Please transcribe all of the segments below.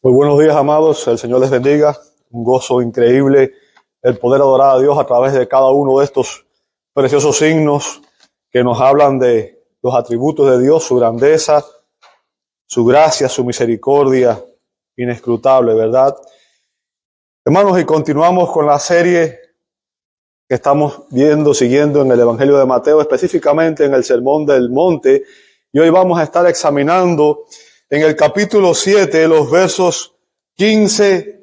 Muy buenos días, amados. El Señor les bendiga. Un gozo increíble el poder adorar a Dios a través de cada uno de estos preciosos signos que nos hablan de los atributos de Dios, su grandeza, su gracia, su misericordia inescrutable, ¿verdad? Hermanos, y continuamos con la serie que estamos siguiendo en el Evangelio de Mateo, específicamente en el Sermón del Monte. Y hoy vamos a estar examinando en el capítulo 7, los versos 15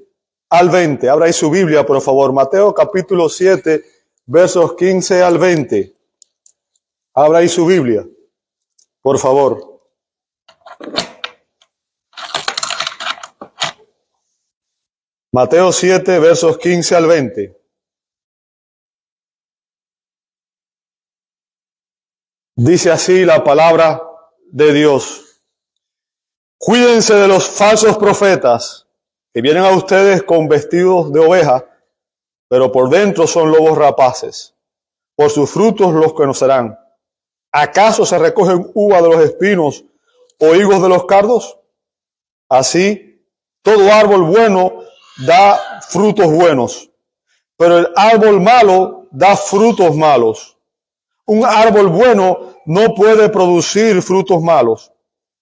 al 20. Abra ahí su Biblia, por favor. Mateo capítulo 7, versos 15 al 20. Abra ahí su Biblia, por favor. Mateo 7, versos 15 al 20. Dice así la palabra de Dios. Cuídense de los falsos profetas que vienen a ustedes con vestidos de oveja, pero por dentro son lobos rapaces. Por sus frutos los conocerán. ¿Acaso se recogen uvas de los espinos o higos de los cardos? Así, todo árbol bueno da frutos buenos, pero el árbol malo da frutos malos. Un árbol bueno no puede producir frutos malos,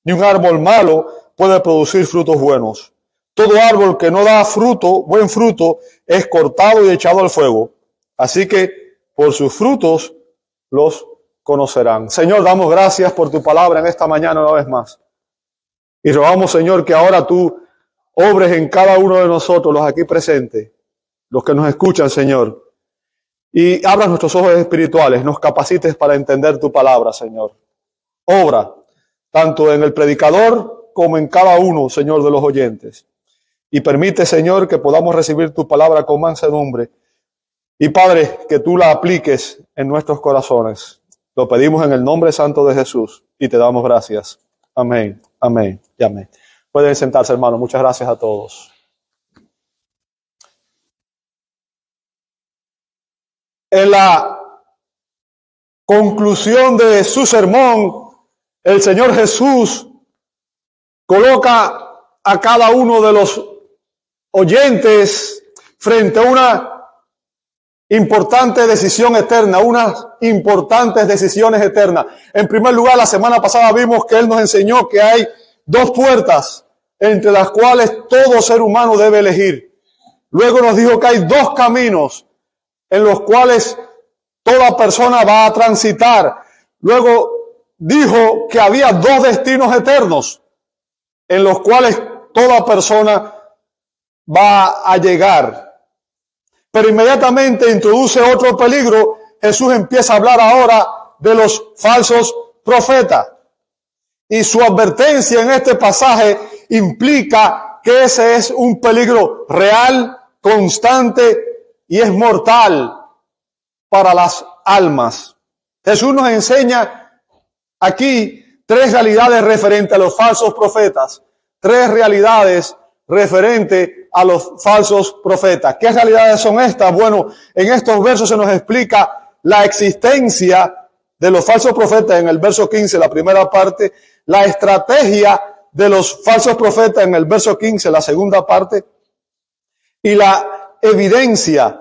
ni un árbol malo puede producir frutos buenos. Todo árbol que no da buen fruto, es cortado y echado al fuego. Así que por sus frutos los conocerán. Señor, damos gracias por tu palabra en esta mañana una vez más. Y rogamos, Señor, que ahora tú obres en cada uno de nosotros, los aquí presentes, los que nos escuchan, Señor. Y abras nuestros ojos espirituales, nos capacites para entender tu palabra, Señor. Obra, tanto en el predicador como en cada uno, Señor, de los oyentes. Y permite, Señor, que podamos recibir tu palabra con mansedumbre. Y, Padre, que tú la apliques en nuestros corazones. Lo pedimos en el nombre santo de Jesús y te damos gracias. Amén, amén y amén. Pueden sentarse, hermanos. Muchas gracias a todos. En la conclusión de su sermón, el Señor Jesús coloca a cada uno de los oyentes frente a una importante decisión eterna, unas importantes decisiones eternas. En primer lugar, la semana pasada vimos que Él nos enseñó que hay dos puertas entre las cuales todo ser humano debe elegir. Luego nos dijo que hay dos caminos en los cuales toda persona va a transitar. Luego dijo que había dos destinos eternos en los cuales toda persona va a llegar. Pero inmediatamente introduce otro peligro. Jesús empieza a hablar ahora de los falsos profetas. Y su advertencia en este pasaje implica que ese es un peligro real, constante y es mortal para las almas. Jesús nos enseña aquí tres realidades referentes a los falsos profetas. Tres realidades referentes a los falsos profetas. ¿Qué realidades son estas? Bueno, en estos versos se nos explica la existencia de los falsos profetas en el verso 15, la primera parte, la estrategia de los falsos profetas en el verso 15, la segunda parte, y la evidencia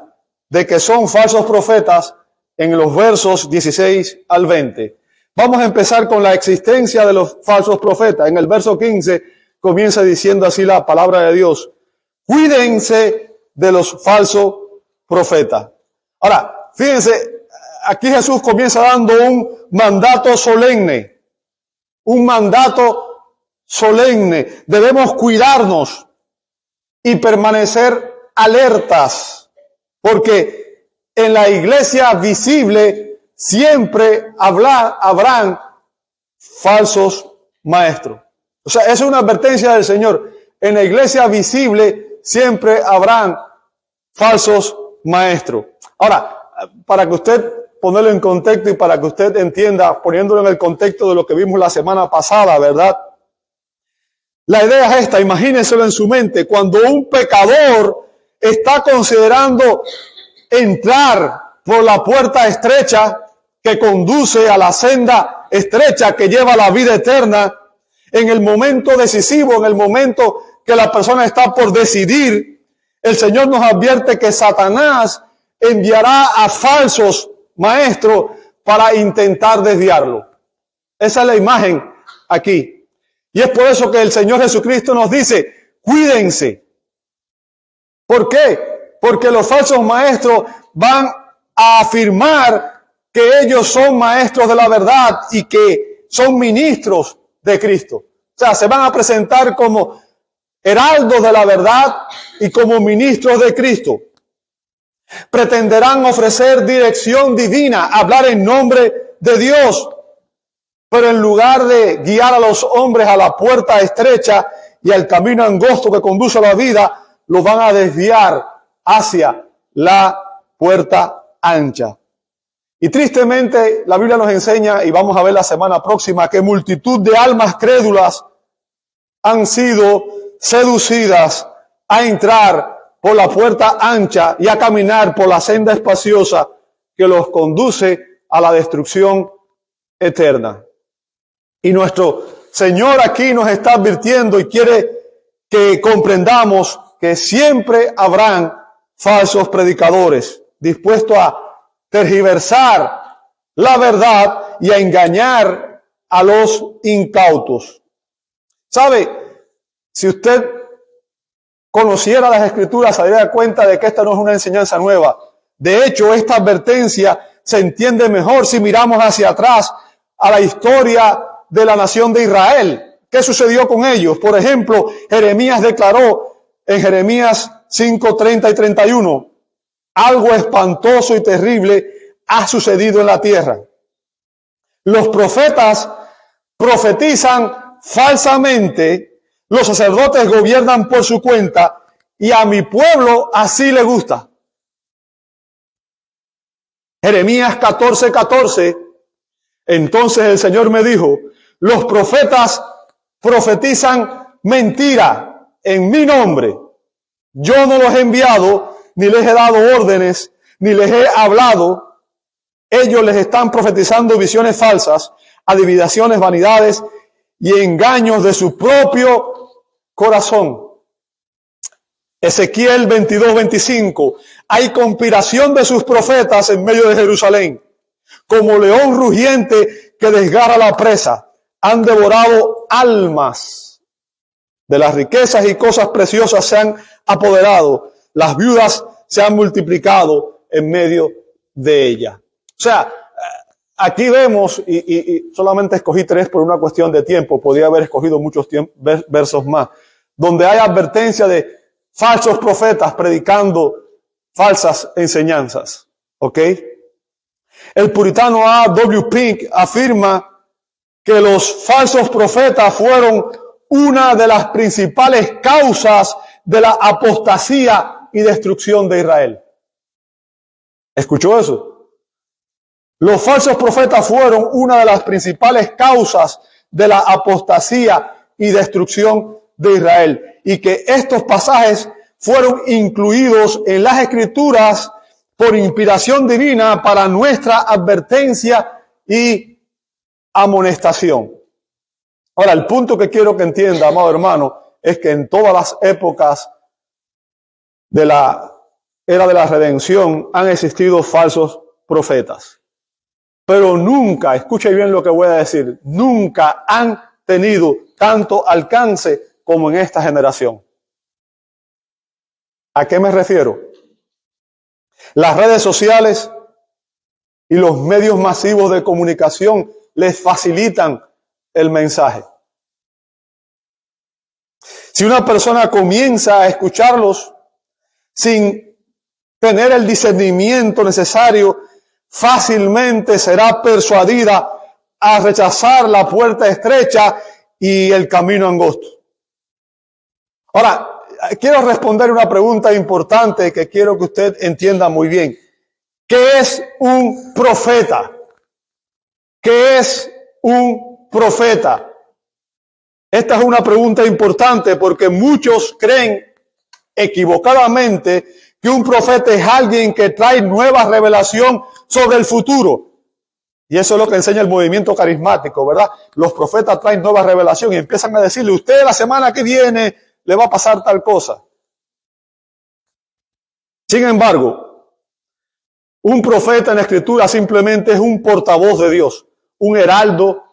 de que son falsos profetas en los versos 16 al 20. Vamos a empezar con la existencia de los falsos profetas. En el verso 15 comienza diciendo así la palabra de Dios. Cuídense de los falsos profetas. Ahora, fíjense, aquí Jesús comienza dando un mandato solemne. Un mandato solemne. Debemos cuidarnos y permanecer alertas. Porque en la iglesia visible siempre habrán falsos maestros. O sea, es una advertencia del Señor. En la iglesia visible siempre habrán falsos maestros. Ahora, para que usted ponerlo en contexto y para que usted entienda, poniéndolo en el contexto de lo que vimos la semana pasada, ¿verdad? La idea es esta, imagínenselo en su mente, cuando un pecador está considerando entrar por la puerta estrecha que conduce a la senda estrecha que lleva a la vida eterna, en el momento decisivo, en el momento que la persona está por decidir, el Señor nos advierte que Satanás enviará a falsos maestros para intentar desviarlo. Esa es la imagen aquí. Y es por eso que el Señor Jesucristo nos dice, cuídense. ¿Por qué? Porque los falsos maestros van a afirmar que ellos son maestros de la verdad y que son ministros de Cristo. O sea, se van a presentar como heraldos de la verdad y como ministros de Cristo. Pretenderán ofrecer dirección divina, hablar en nombre de Dios, pero en lugar de guiar a los hombres a la puerta estrecha y al camino angosto que conduce a la vida, los van a desviar hacia la puerta ancha. Y tristemente la Biblia nos enseña, y vamos a ver la semana próxima, que multitud de almas crédulas han sido seducidas a entrar por la puerta ancha y a caminar por la senda espaciosa que los conduce a la destrucción eterna. Y nuestro Señor aquí nos está advirtiendo y quiere que comprendamos que siempre habrán falsos predicadores dispuestos a tergiversar la verdad y a engañar a los incautos. ¿Sabe? Si usted conociera las Escrituras, se daría cuenta de que esta no es una enseñanza nueva. De hecho, esta advertencia se entiende mejor si miramos hacia atrás a la historia de la nación de Israel. ¿Qué sucedió con ellos? Por ejemplo, Jeremías declaró en Jeremías 5:30 y 31, algo espantoso y terrible ha sucedido en la tierra. Los profetas profetizan falsamente, los sacerdotes gobiernan por su cuenta y a mi pueblo así le gusta. Jeremías 14:14, entonces el Señor me dijo, los profetas profetizan mentira en mi nombre. Yo no los he enviado, ni les he dado órdenes, ni les he hablado. Ellos les están profetizando visiones falsas, adivinaciones, vanidades y engaños de su propio corazón. Ezequiel 22:25. Hay conspiración de sus profetas en medio de Jerusalén. Como león rugiente que desgarra la presa, han devorado almas. De las riquezas y cosas preciosas se han apoderado. Las viudas se han multiplicado en medio de ella. O sea, aquí vemos, y solamente escogí 3 por una cuestión de tiempo, podría haber escogido muchos versos más, donde hay advertencia de falsos profetas predicando falsas enseñanzas. ¿Ok? El puritano A. W. Pink afirma que los falsos profetas fueron una de las principales causas de la apostasía y destrucción de Israel. ¿Escuchó eso? Los falsos profetas fueron una de las principales causas de la apostasía y destrucción de Israel. Y que estos pasajes fueron incluidos en las Escrituras por inspiración divina para nuestra advertencia y amonestación. Ahora, el punto que quiero que entienda, amado hermano, es que en todas las épocas de la era de la redención han existido falsos profetas. Pero nunca, escuche bien lo que voy a decir, nunca han tenido tanto alcance como en esta generación. ¿A qué me refiero? Las redes sociales y los medios masivos de comunicación les facilitan el mensaje. Si una persona comienza a escucharlos sin tener el discernimiento necesario, fácilmente será persuadida a rechazar la puerta estrecha y el camino angosto. Ahora, quiero responder una pregunta importante que quiero que usted entienda muy bien. ¿Qué es un profeta? ¿Qué es un profeta? Esta es una pregunta importante porque muchos creen equivocadamente que un profeta es alguien que trae nueva revelación sobre el futuro. Y eso es lo que enseña el movimiento carismático, ¿verdad? Los profetas traen nueva revelación y empiezan a decirle, usted la semana que viene le va a pasar tal cosa. Sin embargo, un profeta en la Escritura simplemente es un portavoz de Dios, un heraldo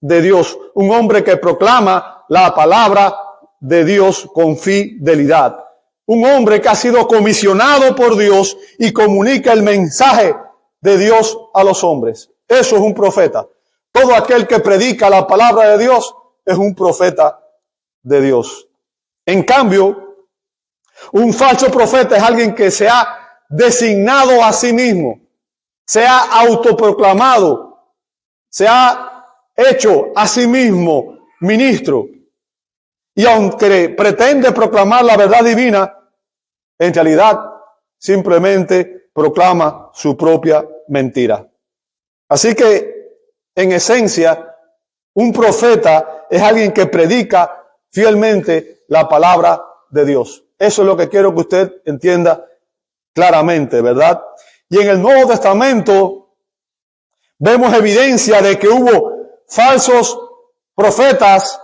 de Dios, un hombre que proclama la palabra de Dios con fidelidad. Un hombre que ha sido comisionado por Dios y comunica el mensaje de Dios a los hombres. Eso es un profeta. Todo aquel que predica la palabra de Dios es un profeta de Dios. En cambio, un falso profeta es alguien que se ha designado a sí mismo, se ha autoproclamado, se ha hecho a sí mismo ministro. Y aunque pretende proclamar la verdad divina, en realidad simplemente proclama su propia mentira. Así que, en esencia, un profeta es alguien que predica fielmente la palabra de Dios. Eso es lo que quiero que usted entienda claramente, ¿verdad? Y en el Nuevo Testamento vemos evidencia de que hubo falsos profetas,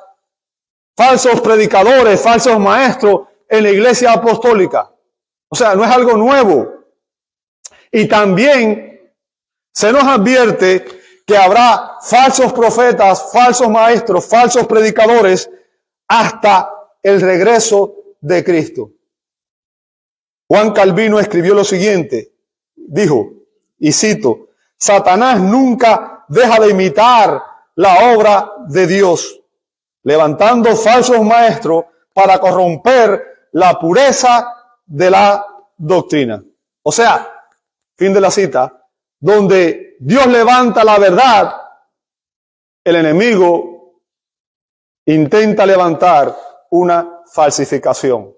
falsos predicadores, falsos maestros en la iglesia apostólica. O sea, no es algo nuevo. Y también se nos advierte que habrá falsos profetas, falsos maestros, falsos predicadores hasta el regreso de Cristo. Juan Calvino escribió lo siguiente, dijo, y cito, Satanás nunca deja de imitar la obra de Dios, levantando falsos maestros para corromper la pureza de la doctrina. O sea, fin de la cita, donde Dios levanta la verdad, el enemigo intenta levantar una falsificación.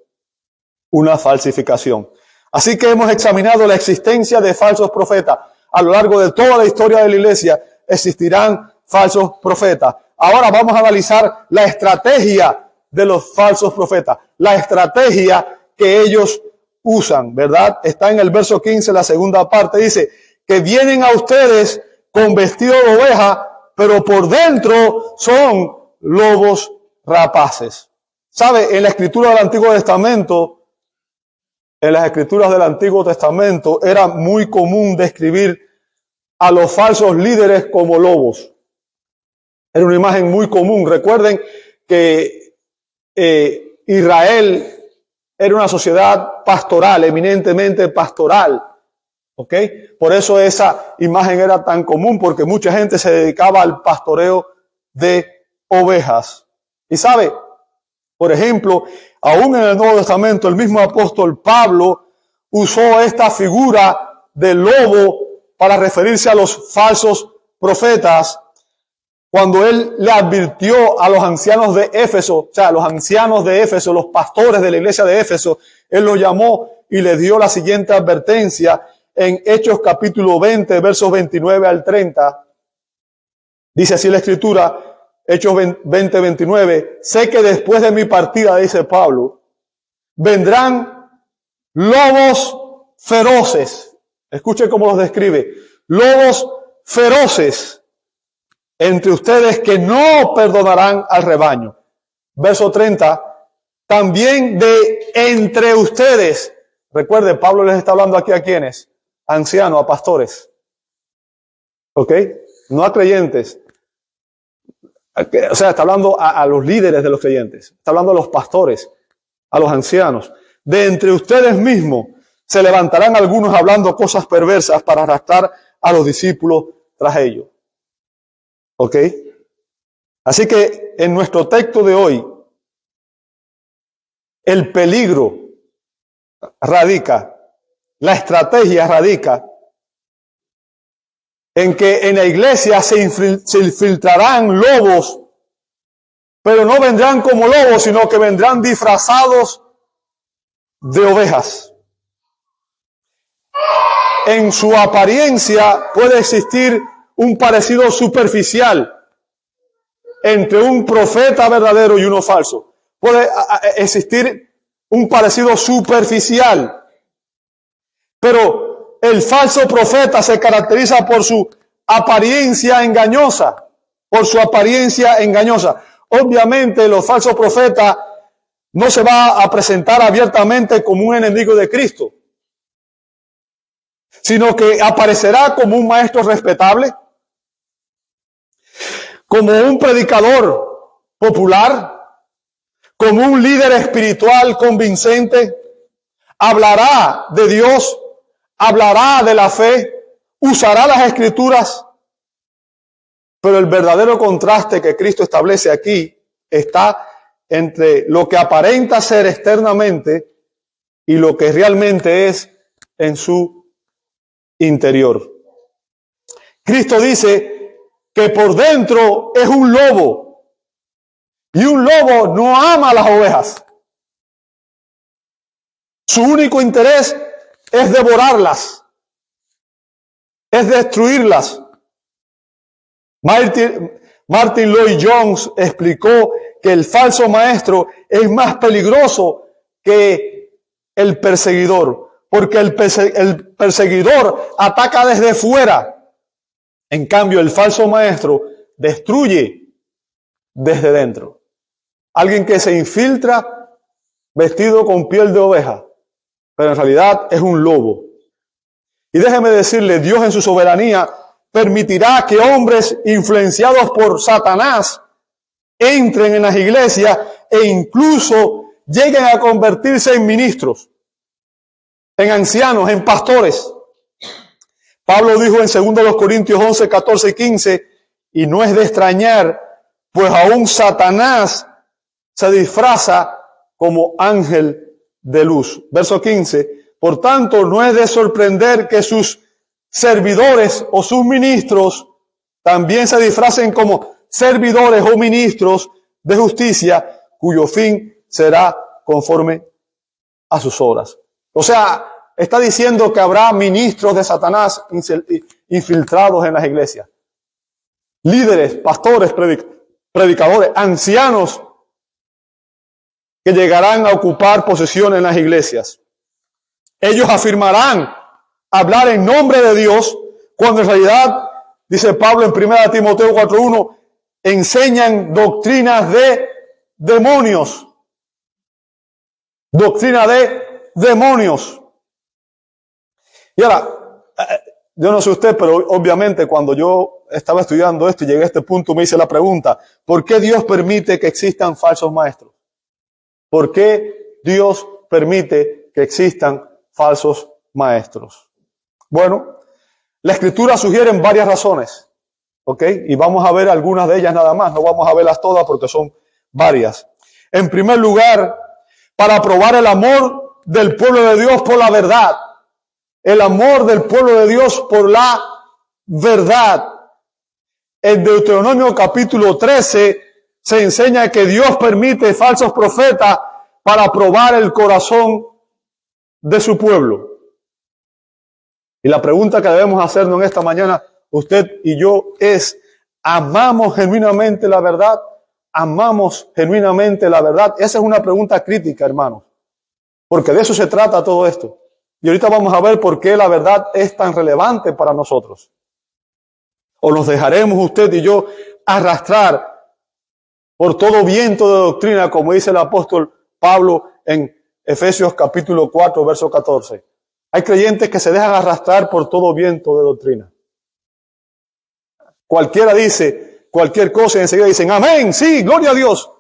Una falsificación. Así que hemos examinado la existencia de falsos profetas. A lo largo de toda la historia de la iglesia existirán falsos profetas. Ahora vamos a analizar la estrategia de los falsos profetas. La estrategia que ellos usan, ¿verdad? Está en el verso 15, la segunda parte. Dice que vienen a ustedes con vestido de oveja, pero por dentro son lobos rapaces. ¿Sabe? En la escritura del Antiguo Testamento, en las escrituras del Antiguo Testamento era muy común describir a los falsos líderes como lobos. Era una imagen muy común. Recuerden que Israel era una sociedad pastoral, eminentemente pastoral. ¿Ok? Por eso esa imagen era tan común, porque mucha gente se dedicaba al pastoreo de ovejas. Y sabe, por ejemplo, aún en el Nuevo Testamento, el mismo apóstol Pablo usó esta figura del lobo para referirse a los falsos profetas, cuando él le advirtió a los ancianos de Éfeso, o sea, los ancianos de Éfeso, los pastores de la iglesia de Éfeso, él los llamó y les dio la siguiente advertencia en Hechos capítulo 20, versos 29 al 30. Dice así la escritura, Hechos 20, 29, sé que después de mi partida, dice Pablo, vendrán lobos feroces. Escuche cómo los describe. Lobos feroces entre ustedes que no perdonarán al rebaño. Verso 30, también de entre ustedes. Recuerde, Pablo les está hablando aquí a quienes, ancianos, a pastores. ¿Ok? No a creyentes. O sea, está hablando a los líderes de los creyentes. Está hablando a los pastores, a los ancianos. De entre ustedes mismos se levantarán algunos hablando cosas perversas para arrastrar a los discípulos tras ellos. ¿Ok? Así que en nuestro texto de hoy, el peligro radica, la estrategia radica en que en la iglesia se infiltrarán lobos, pero no vendrán como lobos, sino que vendrán disfrazados de ovejas. En su apariencia puede existir un parecido superficial entre un profeta verdadero y uno falso. Puede existir un parecido superficial, pero el falso profeta se caracteriza por su apariencia engañosa, Obviamente los falsos profetas no se va a presentar abiertamente como un enemigo de Cristo, sino que aparecerá como un maestro respetable, como un predicador popular, como un líder espiritual convincente. Hablará de Dios, hablará de la fe, usará las Escrituras, pero el verdadero contraste que Cristo establece aquí está entre lo que aparenta ser externamente y lo que realmente es en su interior. Cristo dice que por dentro es un lobo, y un lobo no ama a las ovejas. Su único interés es devorarlas, es destruirlas. Martin Lloyd-Jones explicó que el falso maestro es más peligroso que el perseguidor, porque el perseguidor ataca desde fuera. En cambio, el falso maestro destruye desde dentro. Alguien que se infiltra vestido con piel de oveja, pero en realidad es un lobo. Y déjeme decirle, Dios en su soberanía permitirá que hombres influenciados por Satanás entren en las iglesias e incluso lleguen a convertirse en ministros, en ancianos, en pastores. Pablo dijo en 2 Corintios 11, 14 y 15, y no es de extrañar, pues aún Satanás se disfraza como ángel de luz. Verso 15, por tanto no es de sorprender que sus servidores o sus ministros también se disfracen como servidores o ministros de justicia, cuyo fin será conforme a sus obras. O sea, está diciendo que habrá ministros de Satanás infiltrados en las iglesias. Líderes, pastores, predicadores, ancianos que llegarán a ocupar posiciones en las iglesias. Ellos afirmarán hablar en nombre de Dios, cuando en realidad, dice Pablo en 1 Timoteo 4:1, enseñan doctrinas de demonios. Doctrina de demonios. Y ahora, yo no sé usted, pero obviamente cuando yo estaba estudiando esto y llegué a este punto, me hice la pregunta, ¿por qué Dios permite que existan falsos maestros? ¿Por qué Dios permite que existan falsos maestros? Bueno, la Escritura sugiere varias razones, ¿ok? Y vamos a ver algunas de ellas nada más, no vamos a verlas todas porque son varias. En primer lugar, para probar el amor del pueblo de Dios por la verdad. El amor del pueblo de Dios por la verdad. En Deuteronomio capítulo 13 se enseña que Dios permite falsos profetas para probar el corazón de su pueblo. Y la pregunta que debemos hacernos en esta mañana, usted y yo, es, ¿amamos genuinamente la verdad? ¿Amamos genuinamente la verdad? Esa es una pregunta crítica, hermanos, porque de eso se trata todo esto. Y ahorita vamos a ver por qué la verdad es tan relevante para nosotros. O nos dejaremos usted y yo arrastrar por todo viento de doctrina, como dice el apóstol Pablo en Efesios capítulo 4, verso 14. Hay creyentes que se dejan arrastrar por todo viento de doctrina. Cualquiera dice cualquier cosa y enseguida dicen, amén, sí, gloria a Dios,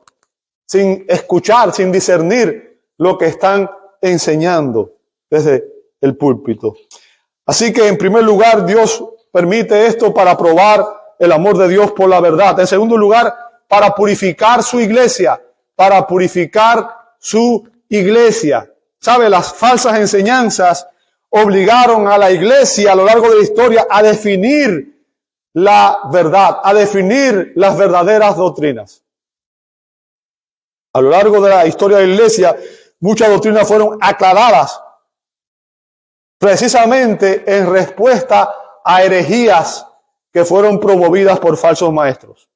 sin escuchar, sin discernir lo que están enseñando desde el púlpito. Así que en primer lugar, Dios permite esto para probar el amor de Dios por la verdad. En segundo lugar, para purificar su iglesia, para purificar su iglesia. ¿Sabe? Las falsas enseñanzas obligaron a la iglesia a lo largo de la historia a definir la verdad, a definir las verdaderas doctrinas. A lo largo de la historia de la iglesia, muchas doctrinas fueron aclaradas precisamente en respuesta a herejías que fueron promovidas por falsos maestros.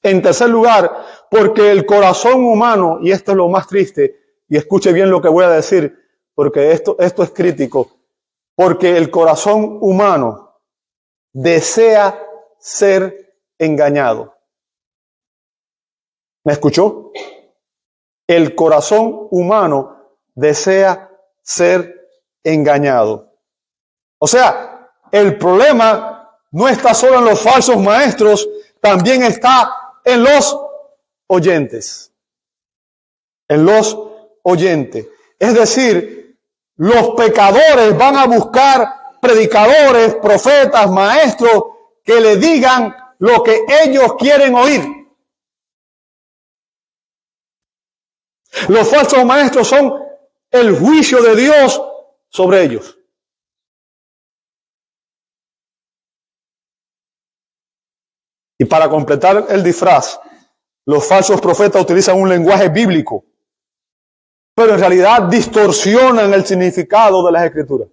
En tercer lugar, porque el corazón humano, y esto es lo más triste, y escuche bien lo que voy a decir, porque esto es crítico, porque el corazón humano desea ser engañado. ¿Me escuchó? el corazón humano desea ser engañado. O sea, el problema no está solo en los falsos maestros, también está en los oyentes. En los oyentes. Es decir, los pecadores van a buscar predicadores, profetas, maestros que le digan lo que ellos quieren oír. Los falsos maestros son el juicio de Dios sobre ellos. Y para completar el disfraz, los falsos profetas utilizan un lenguaje bíblico, pero en realidad distorsionan el significado de las Escrituras.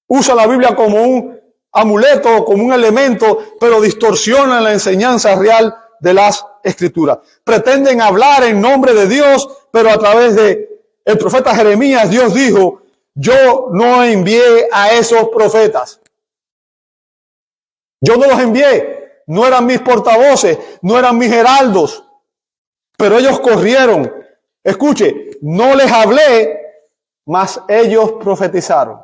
Usan la Biblia como un amuleto, como un elemento, pero distorsionan la enseñanza real de las Escrituras. Pretenden hablar en nombre de Dios, pero a través de el profeta Jeremías, Dios dijo, yo no envié a esos profetas. Yo no los envié, no eran mis portavoces, no eran mis heraldos, pero ellos corrieron. Escuche, no les hablé, mas ellos profetizaron.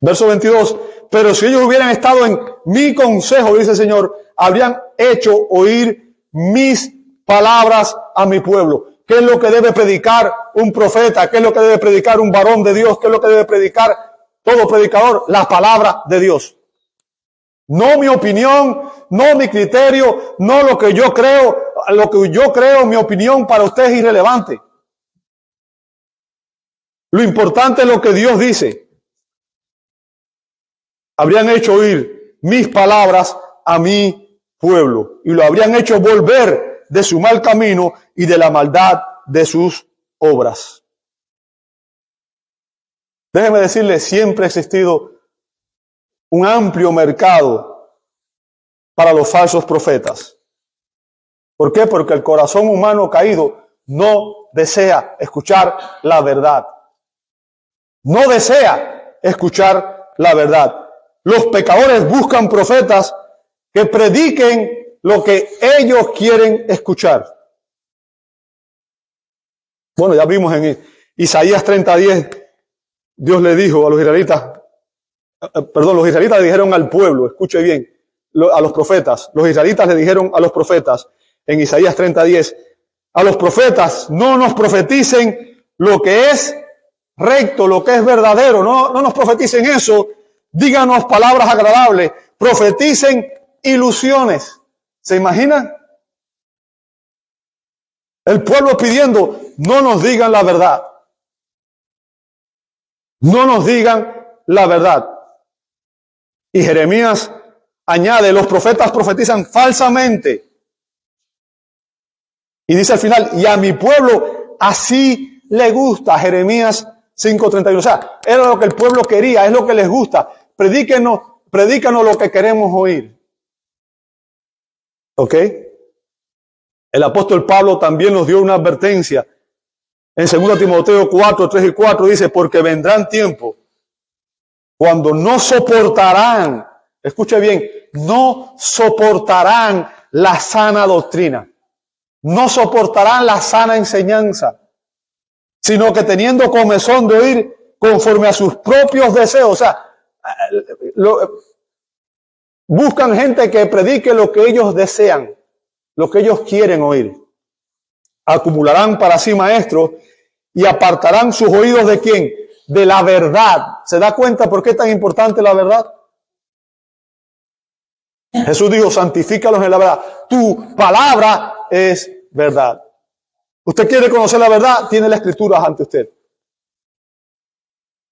Verso 22, pero si ellos hubieran estado en mi consejo, dice el Señor, habrían hecho oír mis palabras a mi pueblo. ¿Qué es lo que debe predicar un profeta? ¿Qué es lo que debe predicar un varón de Dios? ¿Qué es lo que debe predicar todo predicador? La palabra de Dios. No mi opinión, no mi criterio, no lo que yo creo. Lo que yo creo, mi opinión para usted es irrelevante. Lo importante es lo que Dios dice. Habrían hecho oír mis palabras a mi pueblo y lo habrían hecho volver de su mal camino y de la maldad de sus obras. Déjeme decirle, siempre ha existido un amplio mercado para los falsos profetas. ¿Por qué? Porque el corazón humano caído no desea escuchar la verdad. No desea escuchar la verdad. Los pecadores buscan profetas que prediquen lo que ellos quieren escuchar. Bueno, ya vimos en Isaías 30:10, Dios le dijo a los israelitas, los israelitas le dijeron al pueblo, escuche bien, a los profetas, los israelitas le dijeron a los profetas, en Isaías 30:10, a los profetas, no nos profeticen lo que es recto, lo que es verdadero, no nos profeticen eso, díganos palabras agradables, profeticen ilusiones. ¿Se imaginan? El pueblo pidiendo, no nos digan la verdad. No nos digan la verdad. Y Jeremías añade, los profetas profetizan falsamente. Y dice al final, y a mi pueblo así le gusta. Jeremías 5:31. O sea, era lo que el pueblo quería, es lo que les gusta. Predícanos lo que queremos oír. ¿Ok? El apóstol Pablo también nos dio una advertencia. En 2 Timoteo 4:3-4 dice, porque vendrán tiempos cuando no soportarán, escuche bien, no soportarán la sana doctrina. No soportarán la sana enseñanza, sino que teniendo comezón de oír conforme a sus propios deseos, o sea, buscan gente que predique lo que ellos desean, lo que ellos quieren oír. Acumularán para sí maestros y apartarán sus oídos ¿de quién? De la verdad. ¿Se da cuenta por qué es tan importante la verdad? Jesús dijo, santifícalos en la verdad. Tu palabra es verdad. ¿Usted quiere conocer la verdad? Tiene la Escritura ante usted.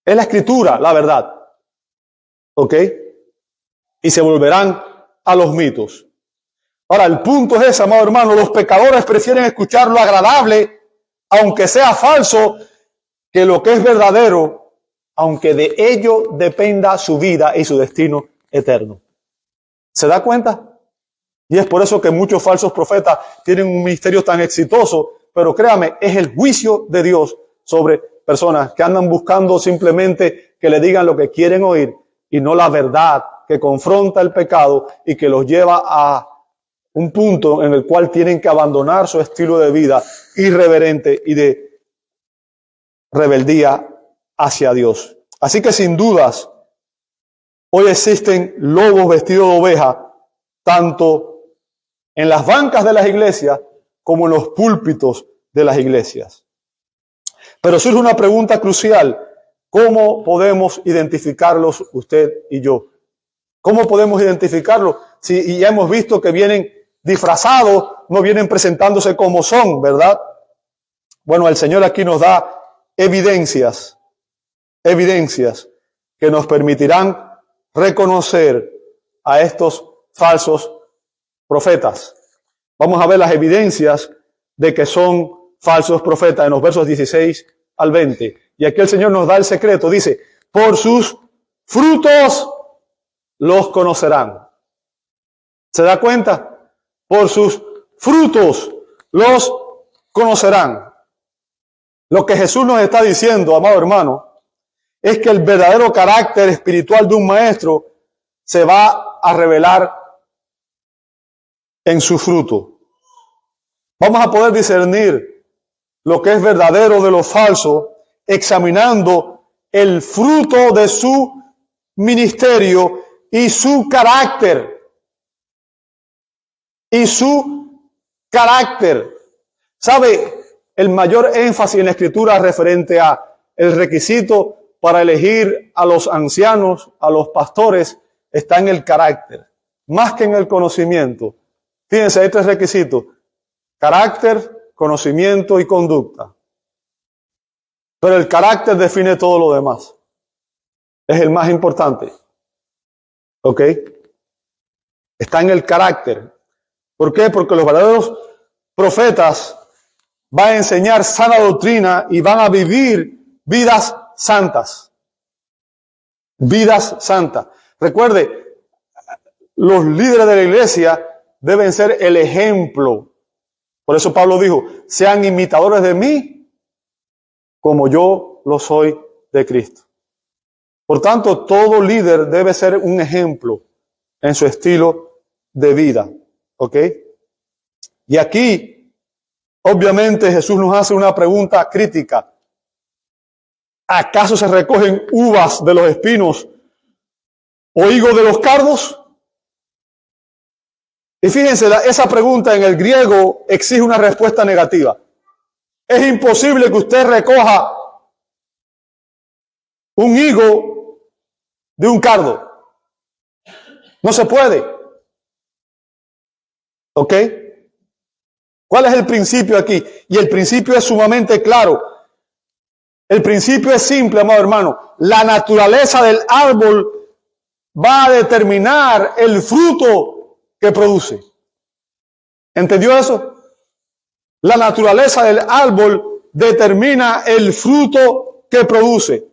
Es la Escritura la verdad. ¿Ok? Y se volverán a los mitos. Ahora, el punto es ese, amado hermano, los pecadores prefieren escuchar lo agradable, aunque sea falso, que lo que es verdadero, aunque de ello dependa su vida y su destino eterno. ¿Se da cuenta? Y es por eso que muchos falsos profetas tienen un ministerio tan exitoso, pero créame, es el juicio de Dios sobre personas que andan buscando simplemente que le digan lo que quieren oír y no la verdad que confronta el pecado y que los lleva a un punto en el cual tienen que abandonar su estilo de vida irreverente y de rebeldía hacia Dios. Así que sin dudas, hoy existen lobos vestidos de oveja, tanto en las bancas de las iglesias como en los púlpitos de las iglesias. Pero surge una pregunta crucial: ¿cómo podemos identificarlos usted y yo? ¿Cómo podemos identificarlos? Si ya hemos visto que vienen disfrazados, no vienen presentándose como son, ¿verdad? Bueno, el Señor aquí nos da evidencias que nos permitirán reconocer a estos falsos profetas. Vamos a ver las evidencias de que son falsos profetas en los versos 16 al 20. Y aquí el Señor nos da el secreto. Dice: por sus frutos los conocerán. ¿Se da cuenta? Por sus frutos los conocerán. Lo que Jesús nos está diciendo, amado hermano, es que el verdadero carácter espiritual de un maestro se va a revelar en su fruto. Vamos a poder discernir lo que es verdadero de lo falso examinando el fruto de su ministerio y su carácter. ¿Sabe? El mayor énfasis en la Escritura referente a el requisito para elegir a los ancianos, a los pastores, está en el carácter, más que en el conocimiento. Fíjense, hay 3 requisitos: carácter, conocimiento y conducta. Pero el carácter define todo lo demás. Es el más importante. ¿Ok? Está en el carácter. ¿Por qué? Porque los verdaderos profetas van a enseñar sana doctrina y van a vivir vidas santas. Vidas santas. Recuerde, los líderes de la iglesia deben ser el ejemplo. Por eso Pablo dijo: sean imitadores de mí como yo lo soy de Cristo. Por tanto, todo líder debe ser un ejemplo en su estilo de vida. ¿Ok? Y aquí, obviamente, Jesús nos hace una pregunta crítica. ¿Acaso se recogen uvas de los espinos o higos de los cardos? Y fíjense, esa pregunta en el griego exige una respuesta negativa. Es imposible que usted recoja un higo de un cardo. No se puede. ¿Ok? ¿Cuál es el principio aquí? Y el principio es sumamente claro. El principio es simple, amado hermano. La naturaleza del árbol va a determinar el fruto que produce. ¿Entendió eso? La naturaleza del árbol determina el fruto que produce.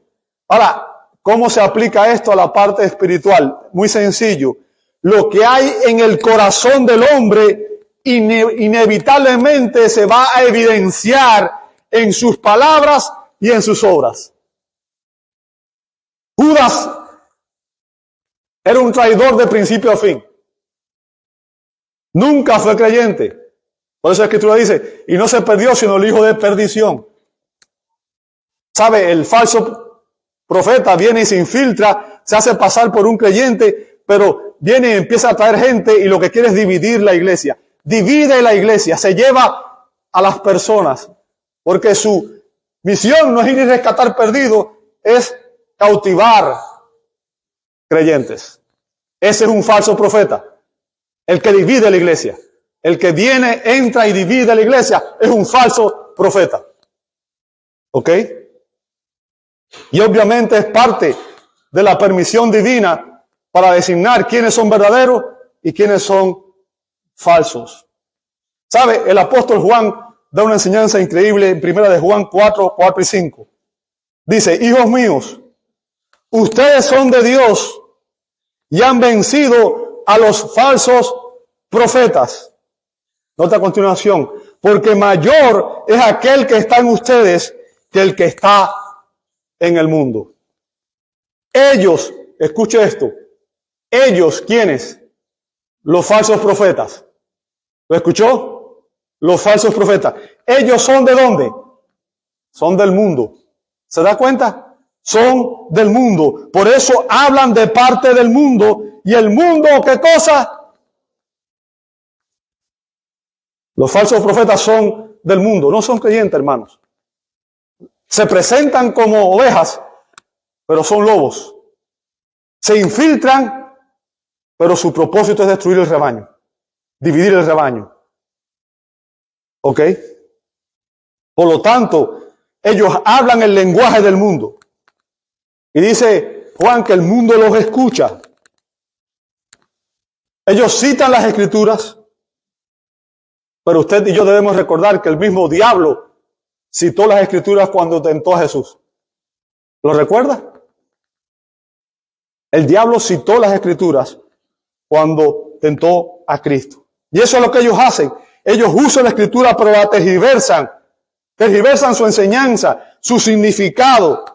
Ahora, ¿cómo se aplica esto a la parte espiritual? Muy sencillo. Lo que hay en el corazón del hombre inevitablemente se va a evidenciar en sus palabras y en sus obras. Judas era un traidor de principio a fin. Nunca fue creyente. Por eso la Escritura dice: y no se perdió sino el hijo de perdición. ¿Sabe? El falso profeta viene y se infiltra, se hace pasar por un creyente, pero viene y empieza a traer gente y lo que quiere es dividir la iglesia. Divide la iglesia, se lleva a las personas, porque su misión no es ir y rescatar perdidos, es cautivar creyentes. Ese es un falso profeta, el que divide la iglesia. El que viene, entra y divide la iglesia es un falso profeta. ¿Ok? Y obviamente es parte de la permisión divina para designar quiénes son verdaderos y quiénes son falsos. ¿Sabe? El apóstol Juan da una enseñanza increíble en 1 de Juan 4, 4 y 5. Dice: hijos míos, ustedes son de Dios y han vencido a los falsos profetas. Nota a continuación: porque mayor es aquel que está en ustedes que el que está en el mundo. Ellos, escuche esto, ellos, ¿quiénes? Los falsos profetas. ¿Lo escuchó? Los falsos profetas. ¿Ellos son de dónde? Son del mundo. ¿Se da cuenta? Son del mundo. Por eso hablan de parte del mundo. ¿Y el mundo qué cosa? Los falsos profetas son del mundo. No son creyentes, hermanos. Se presentan como ovejas, pero son lobos. Se infiltran, pero su propósito es destruir el rebaño. Dividir el rebaño. ¿Ok? Por lo tanto, ellos hablan el lenguaje del mundo. Y dice Juan que el mundo los escucha. Ellos citan las Escrituras, pero usted y yo debemos recordar que el mismo diablo citó las Escrituras cuando tentó a Jesús. ¿Lo recuerda? El diablo citó las Escrituras cuando tentó a Cristo. Y eso es lo que ellos hacen. Ellos usan la Escritura, pero la tergiversan. Tergiversan su enseñanza, su significado.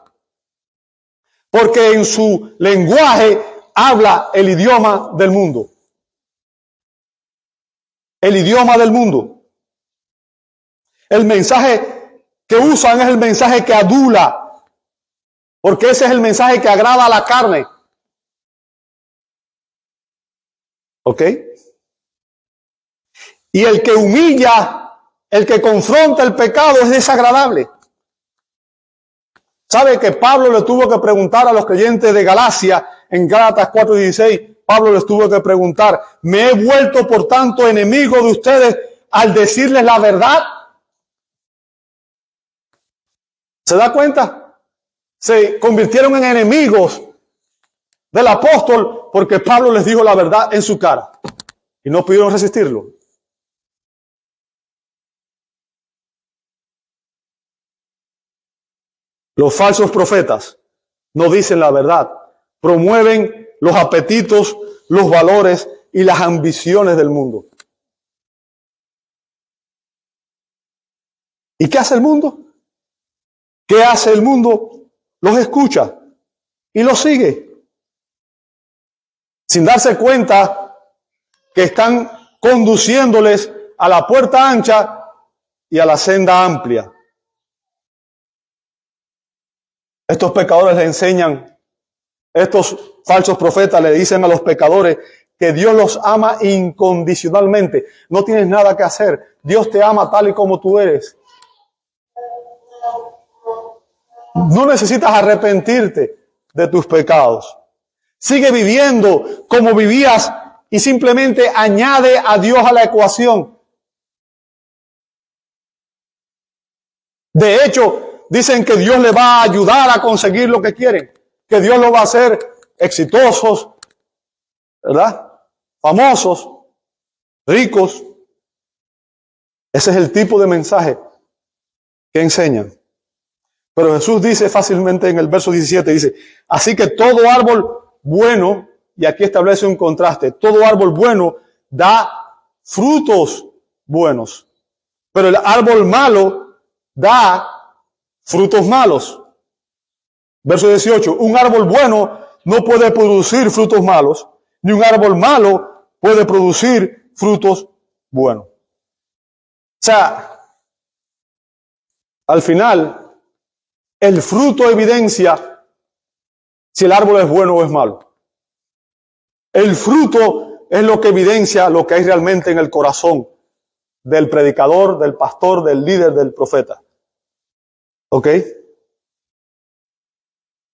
Porque en su lenguaje habla el idioma del mundo. El idioma del mundo. El mensaje que usan es el mensaje que adula. Porque ese es el mensaje que agrada a la carne. ¿Ok? Y el que humilla, el que confronta el pecado es desagradable. ¿Sabe que Pablo le tuvo que preguntar a los creyentes de Galacia en Gálatas 4:16? Pablo les tuvo que preguntar, ¿me he vuelto por tanto enemigo de ustedes al decirles la verdad? ¿Se da cuenta? Se convirtieron en enemigos del apóstol porque Pablo les dijo la verdad en su cara y no pudieron resistirlo. Los falsos profetas no dicen la verdad, promueven los apetitos, los valores y las ambiciones del mundo. ¿Y qué hace el mundo? ¿Qué hace el mundo? Los escucha y los sigue, sin darse cuenta que están conduciéndoles a la puerta ancha y a la senda amplia. Estos pecadores le enseñan, estos falsos profetas le dicen a los pecadores que Dios los ama incondicionalmente. No tienes nada que hacer. Dios te ama tal y como tú eres. No necesitas arrepentirte de tus pecados. Sigue viviendo como vivías y simplemente añade a Dios a la ecuación. De hecho, dicen que Dios le va a ayudar a conseguir lo que quieren, que Dios lo va a hacer exitosos, ¿verdad? Famosos, ricos. Ese es el tipo de mensaje que enseñan. Pero Jesús dice fácilmente en el verso 17, dice, así que todo árbol bueno, y aquí establece un contraste, todo árbol bueno da frutos buenos, pero el árbol malo da frutos malos. Verso 18, un árbol bueno no puede producir frutos malos, ni un árbol malo puede producir frutos buenos. O sea, al final, el fruto evidencia si el árbol es bueno o es malo. El fruto es lo que evidencia lo que hay realmente en el corazón del predicador, del pastor, del líder, del profeta. ¿Ok?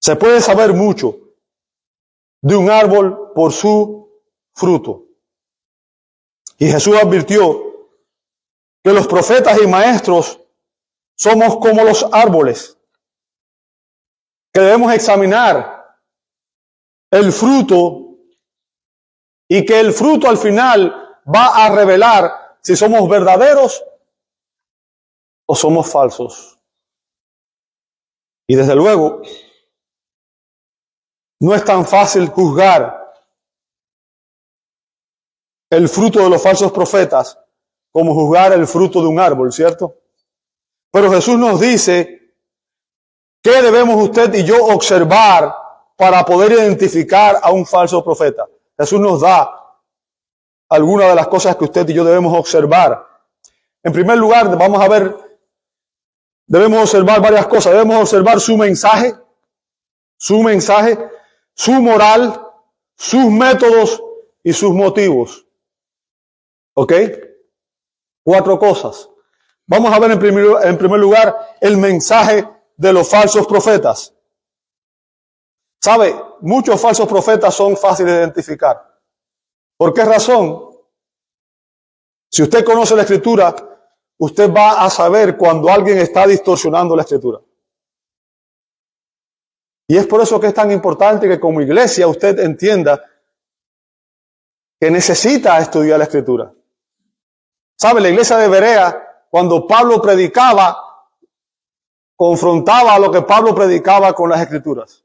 Se puede saber mucho de un árbol por su fruto. Y Jesús advirtió que los profetas y maestros somos como los árboles, que debemos examinar el fruto y que el fruto al final va a revelar si somos verdaderos o somos falsos. Y desde luego, no es tan fácil juzgar el fruto de los falsos profetas como juzgar el fruto de un árbol, ¿cierto? Pero Jesús nos dice qué debemos usted y yo observar para poder identificar a un falso profeta. Jesús nos da algunas de las cosas que usted y yo debemos observar. En primer lugar, debemos observar varias cosas. Debemos observar su mensaje, su moral, sus métodos y sus motivos. ¿Ok? 4 cosas. Vamos a ver en primer lugar el mensaje de los falsos profetas. ¿Sabe? Muchos falsos profetas son fáciles de identificar. ¿Por qué razón? Si usted conoce la Escritura, usted va a saber cuando alguien está distorsionando la Escritura. Y es por eso que es tan importante que como iglesia usted entienda que necesita estudiar la Escritura. ¿Sabe? La iglesia de Berea, cuando Pablo predicaba, confrontaba lo que Pablo predicaba con las Escrituras.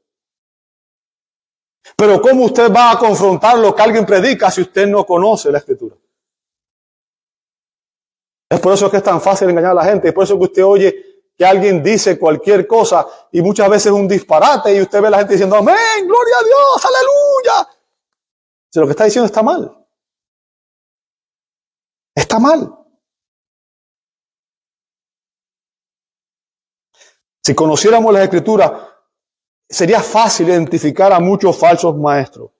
Pero ¿cómo usted va a confrontar lo que alguien predica si usted no conoce la Escritura? Es por eso que es tan fácil engañar a la gente. Es por eso que usted oye que alguien dice cualquier cosa y muchas veces es un disparate y usted ve a la gente diciendo amén, gloria a Dios, aleluya. Si lo que está diciendo está mal. Está mal. Si conociéramos las Escrituras, sería fácil identificar a muchos falsos maestros.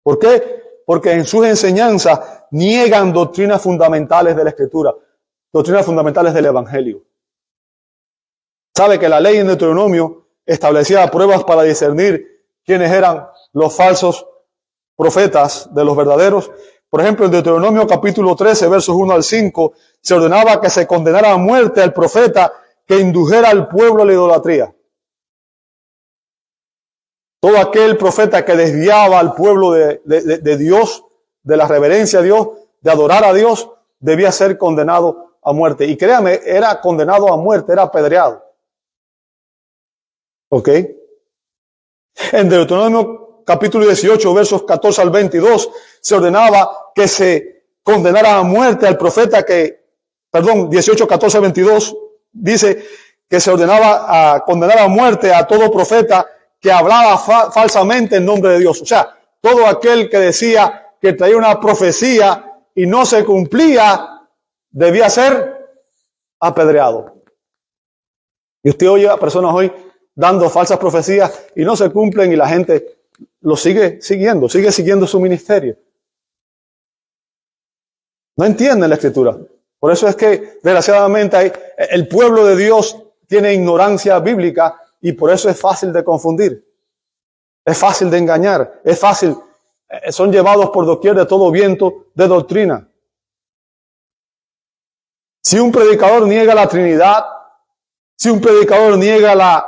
¿Por qué? Porque en sus enseñanzas niegan doctrinas fundamentales de la Escritura, doctrinas fundamentales del Evangelio. Sabe que la ley en Deuteronomio establecía pruebas para discernir quiénes eran los falsos profetas de los verdaderos. Por ejemplo, en Deuteronomio capítulo 13, versos 1 al 5, se ordenaba que se condenara a muerte al profeta que indujera al pueblo a la idolatría. Todo aquel profeta que desviaba al pueblo de Dios, de la reverencia a Dios, de adorar a Dios, debía ser condenado a muerte. Y créame, era condenado a muerte, era apedreado. ¿Ok? En Deuteronomio capítulo 18, versos 14 al 22, se ordenaba que se condenara a muerte al profeta 18, 14 al 22, dice que se ordenaba a condenar a muerte a todo profeta que hablaba falsamente en nombre de Dios. O sea, todo aquel que decía que traía una profecía y no se cumplía, debía ser apedreado. Y usted oye a personas hoy dando falsas profecías y no se cumplen y la gente lo sigue siguiendo su ministerio. No entienden la Escritura. Por eso es que, desgraciadamente, el pueblo de Dios tiene ignorancia bíblica y por eso es fácil de confundir. Es fácil de engañar. Son llevados por doquier de todo viento de doctrina. Si un predicador niega la Trinidad, si un predicador niega la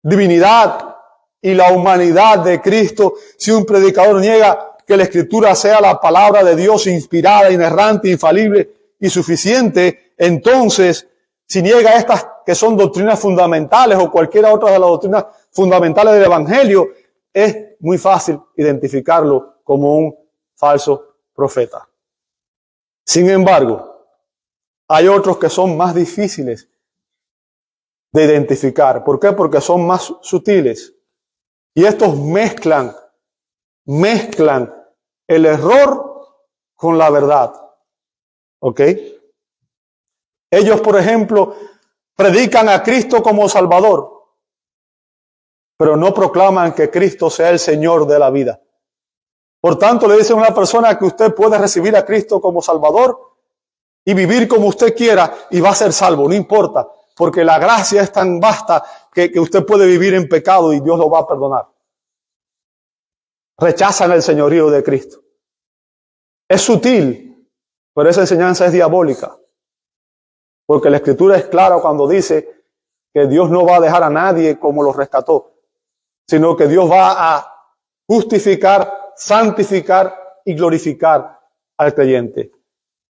divinidad y la humanidad de Cristo, si un predicador niega que la Escritura sea la palabra de Dios inspirada, inerrante, infalible y suficiente, entonces, si niega estas que son doctrinas fundamentales o cualquiera otra de las doctrinas fundamentales del Evangelio, es muy fácil identificarlo como un falso profeta. Sin embargo, hay otros que son más difíciles de identificar. ¿Por qué? Porque son más sutiles. Y estos mezclan el error con la verdad. ¿Ok? Ellos, por ejemplo, predican a Cristo como Salvador, pero no proclaman que Cristo sea el Señor de la vida. Por tanto, le dicen a una persona que usted puede recibir a Cristo como Salvador y vivir como usted quiera y va a ser salvo, no importa, porque la gracia es tan vasta que usted puede vivir en pecado y Dios lo va a perdonar. Rechazan el señorío de Cristo. Es sutil, pero esa enseñanza es diabólica. Porque la Escritura es clara cuando dice que Dios no va a dejar a nadie como lo rescató, sino que Dios va a justificar, santificar y glorificar al creyente.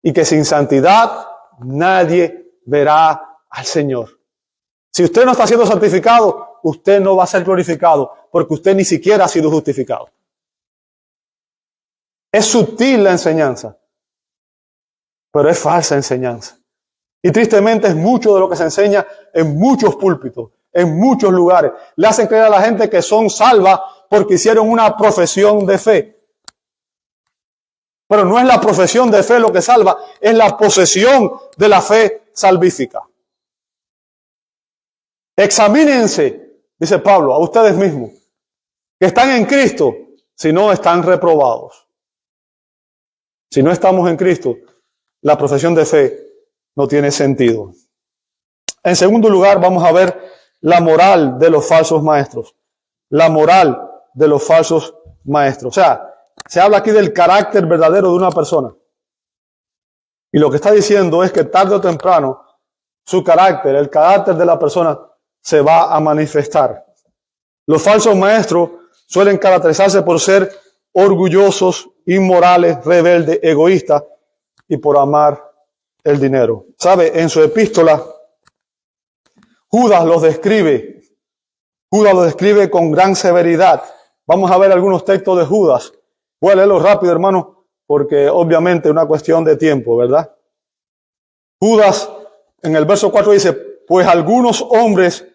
Y que sin santidad nadie verá al Señor. Si usted no está siendo santificado, usted no va a ser glorificado, porque usted ni siquiera ha sido justificado. Es sutil la enseñanza, pero es falsa enseñanza. Y tristemente es mucho de lo que se enseña en muchos púlpitos, en muchos lugares. Le hacen creer a la gente que son salvas porque hicieron una profesión de fe. Pero no es la profesión de fe lo que salva, es la posesión de la fe salvífica. Examínense, dice Pablo, a ustedes mismos, que están en Cristo, si no están reprobados. Si no estamos en Cristo, la profesión de fe no tiene sentido. En segundo lugar, vamos a ver la moral de los falsos maestros. La moral de los falsos maestros. O sea, se habla aquí del carácter verdadero de una persona. Y lo que está diciendo es que tarde o temprano su carácter, el carácter de la persona, se va a manifestar. Los falsos maestros suelen caracterizarse por ser orgullosos, inmorales, rebeldes, egoístas y por amar el dinero. ¿Sabe? En su epístola, Judas los describe con gran severidad. Vamos a ver algunos textos de Judas. Voy a leerlo rápido, hermano, porque obviamente es una cuestión de tiempo, ¿verdad? Judas, en el verso 4 dice, pues algunos hombres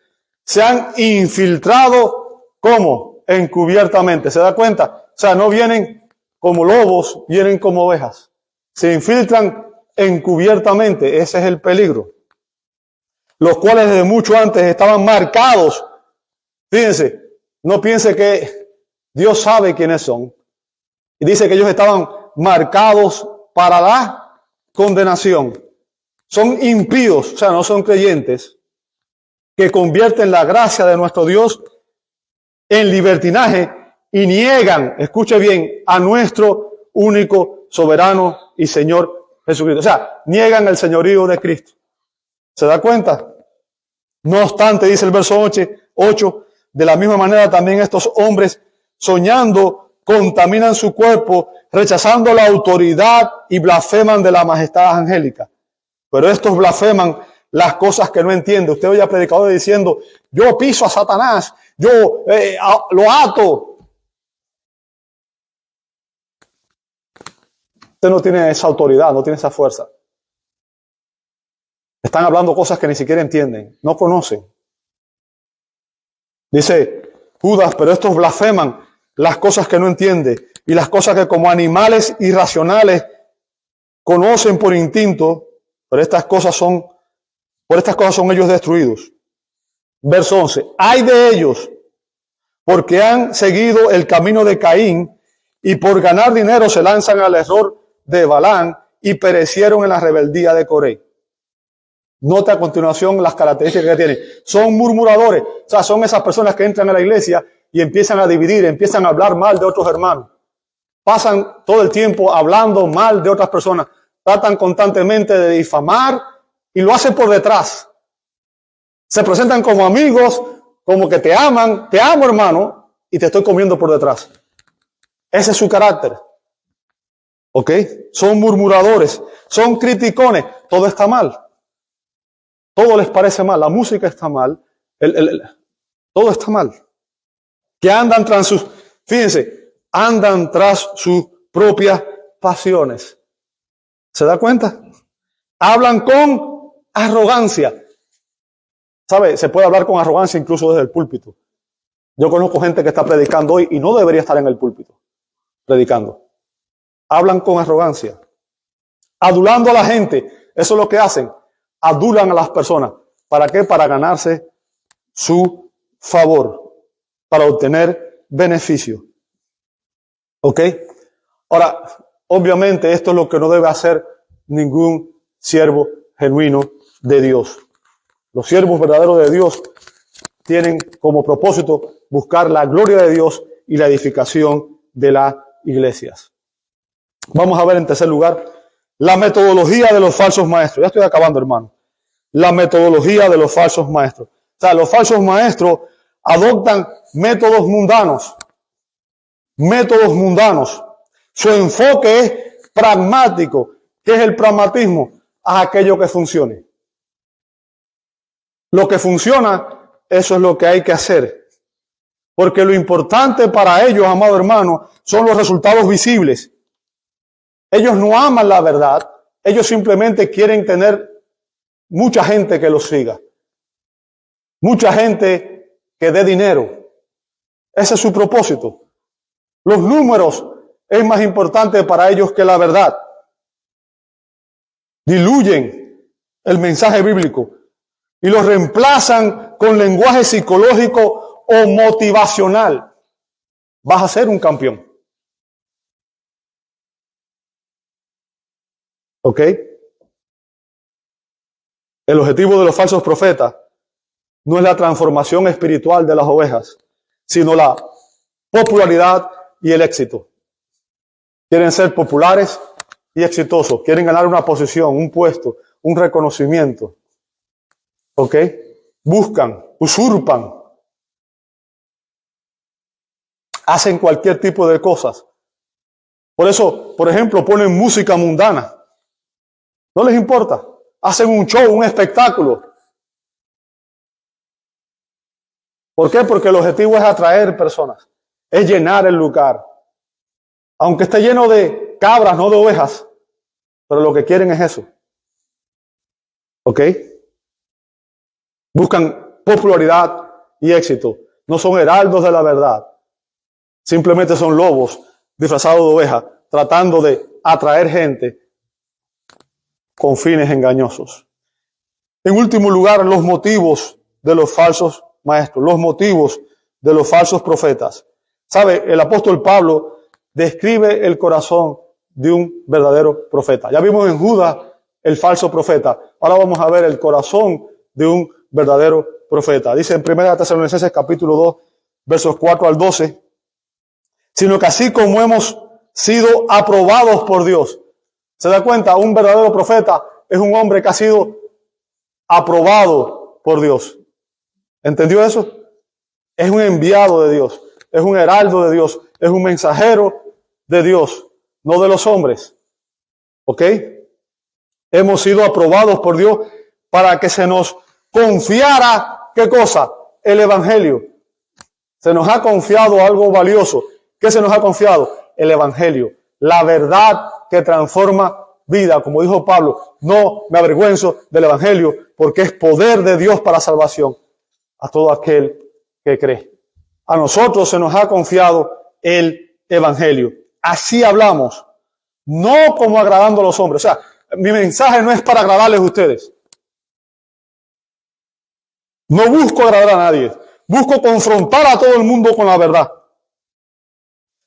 se han infiltrado, ¿cómo? Encubiertamente. ¿Se da cuenta? O sea, no vienen como lobos, vienen como ovejas. Se infiltran encubiertamente. Ese es el peligro. Los cuales desde mucho antes estaban marcados. Fíjense, no piense que Dios sabe quiénes son. Y dice que ellos estaban marcados para la condenación. Son impíos, o sea, no son creyentes, que convierten la gracia de nuestro Dios en libertinaje y niegan, escuche bien, a nuestro único soberano y Señor Jesucristo. O sea, niegan el señorío de Cristo. ¿Se da cuenta? No obstante, dice el verso 8, de la misma manera también estos hombres, soñando, contaminan su cuerpo, rechazando la autoridad y blasfeman de la majestad angélica. Pero estos blasfeman las cosas que no entiende. Usted oye a predicadores diciendo, yo piso a Satanás, yo lo ato. Usted no tiene esa autoridad, no tiene esa fuerza. Están hablando cosas que ni siquiera entienden, no conocen. Dice Judas, pero estos blasfeman las cosas que no entiende y las cosas que como animales irracionales conocen por instinto, por estas cosas son ellos destruidos. Verso 11. Ay de ellos, porque han seguido el camino de Caín y por ganar dinero se lanzan al error de Balaam y perecieron en la rebeldía de Coré. Nota a continuación las características que tienen. Son murmuradores, o sea, son esas personas que entran a la iglesia y empiezan a dividir, empiezan a hablar mal de otros hermanos. Pasan todo el tiempo hablando mal de otras personas. Tratan constantemente de difamar y lo hacen por detrás. Se presentan como amigos, como que te aman, te amo hermano, y te estoy comiendo por detrás. Ese es su carácter. ¿Ok? Son murmuradores, son criticones, todo está mal. Todo les parece mal, la música está mal, todo está mal. Que andan tras andan tras sus propias pasiones. ¿Se da cuenta? Hablan con arrogancia. ¿Sabe? Se puede hablar con arrogancia incluso desde el púlpito. Yo conozco gente que está predicando hoy y no debería estar en el púlpito predicando. Hablan con arrogancia. Adulando a la gente. Eso es lo que hacen. Adulan a las personas. ¿Para qué? Para ganarse su favor. Para obtener beneficio. ¿Ok? Ahora, obviamente esto es lo que no debe hacer ningún siervo genuino de Dios. Los siervos verdaderos de Dios tienen como propósito buscar la gloria de Dios y la edificación de las iglesias. Vamos a ver en tercer lugar la metodología de los falsos maestros. Ya estoy acabando, hermano. La metodología de los falsos maestros. O sea, los falsos maestros adoptan métodos mundanos. Métodos mundanos. Su enfoque es pragmático. ¿Qué es el pragmatismo? Haz aquello que funcione. Lo que funciona, eso es lo que hay que hacer. Porque lo importante para ellos, amado hermano, son los resultados visibles. Ellos no aman la verdad. Ellos simplemente quieren tener mucha gente que los siga. Mucha gente que dé dinero. Ese es su propósito. Los números es más importante para ellos que la verdad. Diluyen el mensaje bíblico y lo reemplazan con lenguaje psicológico o motivacional. Vas a ser un campeón. ¿Ok? El objetivo de los falsos profetas no es la transformación espiritual de las ovejas, sino la popularidad y el éxito. Quieren ser populares y exitosos. Quieren ganar una posición, un puesto, un reconocimiento. ¿Ok? Buscan, usurpan. Hacen cualquier tipo de cosas. Por eso, por ejemplo, ponen música mundana. No les importa. Hacen un show, un espectáculo. ¿Por qué? Porque el objetivo es atraer personas. Es llenar el lugar. Aunque esté lleno de cabras, no de ovejas. Pero lo que quieren es eso. ¿Ok? Buscan popularidad y éxito. No son heraldos de la verdad. Simplemente son lobos disfrazados de ovejas, tratando de atraer gente con fines engañosos. En último lugar, los motivos de los falsos maestros, los motivos de los falsos profetas. ¿Sabe? El apóstol Pablo describe el corazón de un verdadero profeta. Ya vimos en Judas el falso profeta. Ahora vamos a ver el corazón de un verdadero profeta. Dice en 1 Tesalonicenses capítulo 2, versos 4 al 12, sino que así como hemos sido aprobados por Dios. ¿Se da cuenta? Un verdadero profeta es un hombre que ha sido aprobado por Dios. ¿Entendió eso? Es un enviado de Dios, es un heraldo de Dios, es un mensajero de Dios, no de los hombres. ¿Ok? Hemos sido aprobados por Dios para que se nos confiara, ¿qué cosa? El Evangelio. Se nos ha confiado algo valioso. ¿Qué se nos ha confiado? El Evangelio. La verdad que transforma vida. Como dijo Pablo, no me avergüenzo del Evangelio porque es poder de Dios para salvación a todo aquel que cree. A nosotros se nos ha confiado el Evangelio. Así hablamos, no como agradando a los hombres. O sea, mi mensaje no es para agradarles a ustedes. No busco agradar a nadie. Busco confrontar a todo el mundo con la verdad.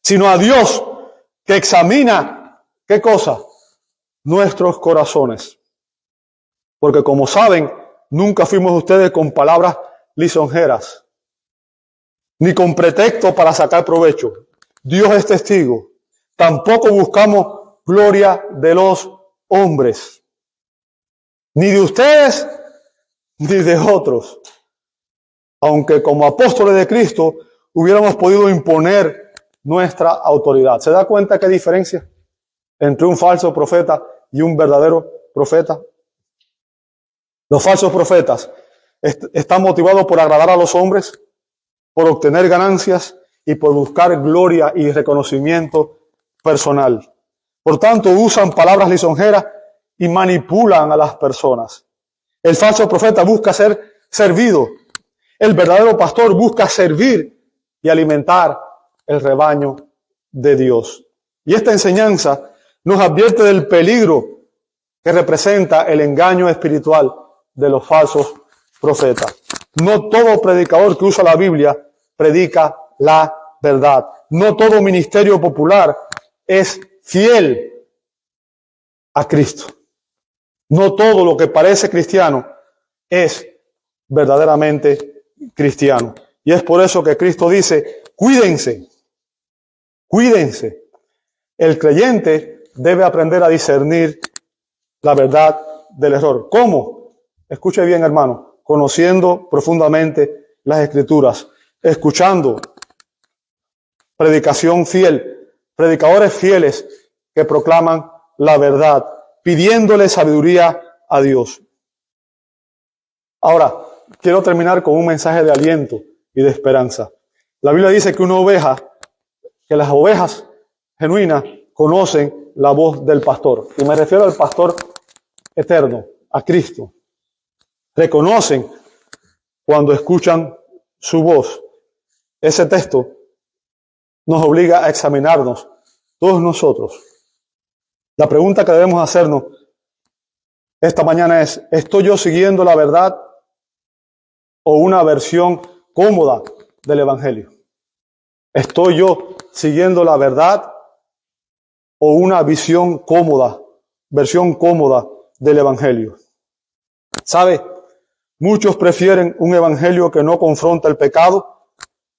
Sino a Dios que examina, ¿qué cosa? Nuestros corazones. Porque como saben, nunca fuimos ustedes con palabras lisonjeras, ni con pretexto para sacar provecho. Dios es testigo. Tampoco buscamos gloria de los hombres, ni de ustedes, ni de otros. Aunque como apóstoles de Cristo hubiéramos podido imponer nuestra autoridad. ¿Se da cuenta qué diferencia entre un falso profeta y un verdadero profeta? Los falsos profetas están motivados por agradar a los hombres, por obtener ganancias y por buscar gloria y reconocimiento personal. Por tanto, usan palabras lisonjeras y manipulan a las personas. El falso profeta busca ser servido. El verdadero pastor busca servir y alimentar el rebaño de Dios. Y esta enseñanza nos advierte del peligro que representa el engaño espiritual de los falsos profetas. No todo predicador que usa la Biblia predica la verdad. No todo ministerio popular es fiel a Cristo. No todo lo que parece cristiano es verdaderamente cristiano. Y es por eso que Cristo dice, cuídense, cuídense. El creyente debe aprender a discernir la verdad del error. ¿Cómo? Escuche bien, hermano, conociendo profundamente las Escrituras, escuchando predicación fiel, predicadores fieles que proclaman la verdad, pidiéndole sabiduría a Dios. Ahora, quiero terminar con un mensaje de aliento y de esperanza. La Biblia dice que que las ovejas genuinas conocen la voz del pastor. Y me refiero al pastor eterno, a Cristo. Reconocen cuando escuchan su voz. Ese texto nos obliga a examinarnos todos nosotros. La pregunta que debemos hacernos esta mañana es, ¿estoy yo siguiendo la verdad o una versión cómoda del Evangelio? ¿Estoy yo siguiendo la verdad o una versión cómoda del Evangelio? ¿Sabe? Muchos prefieren un Evangelio que no confronta el pecado,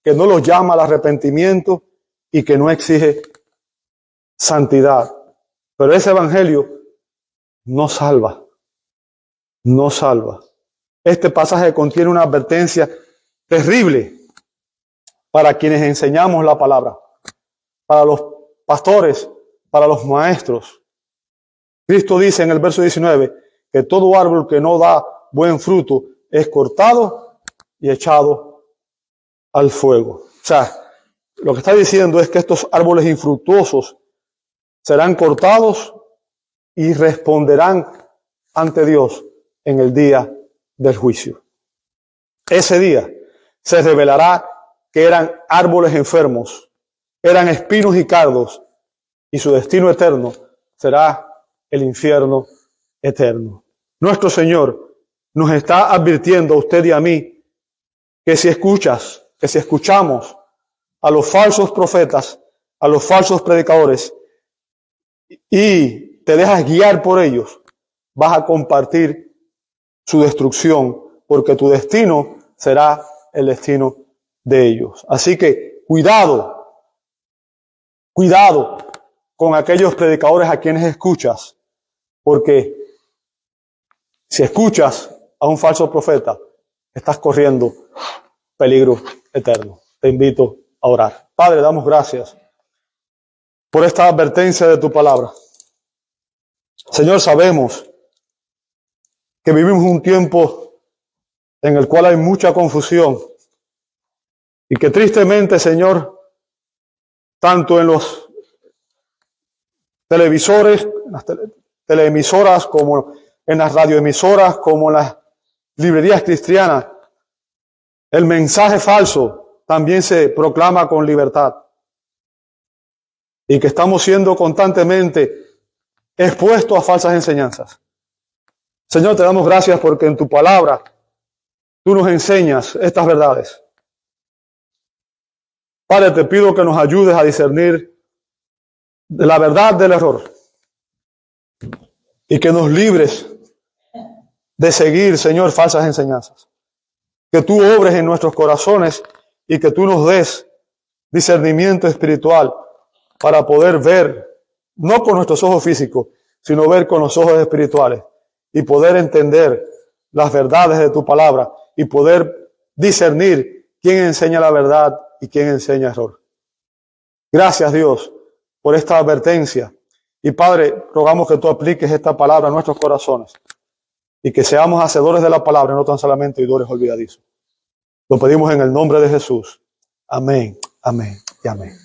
que no los llama al arrepentimiento y que no exige santidad. Pero ese Evangelio no salva. No salva. Este pasaje contiene una advertencia terrible para quienes enseñamos la palabra, para los pastores, para los maestros. Cristo dice en el verso 19 que todo árbol que no da buen fruto es cortado y echado al fuego. O sea, lo que está diciendo es que estos árboles infructuosos serán cortados y responderán ante Dios en el día del juicio. Ese día se revelará que eran árboles enfermos, eran espinos y cardos, y su destino eterno será el infierno eterno. Nuestro Señor nos está advirtiendo a usted y a mí que si escuchamos a los falsos profetas, a los falsos predicadores, y te dejas guiar por ellos, vas a compartir su destrucción, porque tu destino será el destino de ellos. Así que cuidado con aquellos predicadores a quienes escuchas, porque si escuchas a un falso profeta, estás corriendo peligro eterno. Te invito a orar. Padre, damos gracias por esta advertencia de tu palabra. Señor, sabemos que vivimos un tiempo en el cual hay mucha confusión y que tristemente, Señor, tanto en los televisores, en las teleemisoras, como en las radioemisoras, como en las librerías cristianas, el mensaje falso también se proclama con libertad. Y que estamos siendo constantemente expuestos a falsas enseñanzas. Señor, te damos gracias porque en tu palabra tú nos enseñas estas verdades. Padre, te pido que nos ayudes a discernir de la verdad del error y que nos libres de seguir, Señor, falsas enseñanzas. Que tú obres en nuestros corazones y que tú nos des discernimiento espiritual para poder ver, no con nuestros ojos físicos, sino ver con los ojos espirituales y poder entender las verdades de tu palabra y poder discernir quién enseña la verdad y quién enseña error. Gracias, Dios, por esta advertencia. Y Padre, rogamos que tú apliques esta palabra a nuestros corazones y que seamos hacedores de la palabra, no tan solamente oidores olvidadizos. Lo pedimos en el nombre de Jesús. Amén, amén y amén.